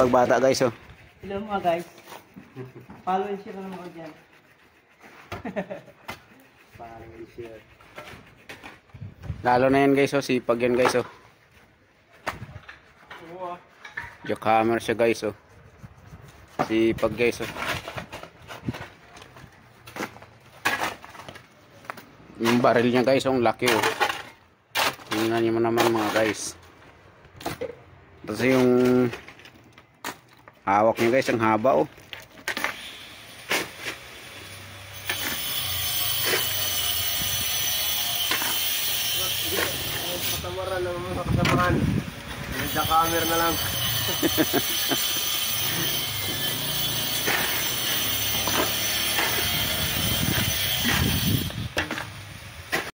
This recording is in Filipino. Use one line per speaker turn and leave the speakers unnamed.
Sipagbata guys oh.
Hello mga guys. Follow and share naman ako dyan.
Follow and share.
Lalo na yan guys oh. Sipag yan guys oh. Jackhammer siya guys oh. Sipag guys oh. Yung baril niya guys ang laki oh. Tingnan niyo naman mga guys. Tapos yung hawak niya guys ang haba oh.
Katamaran ng mga kasamahan. Jackhammer na lang.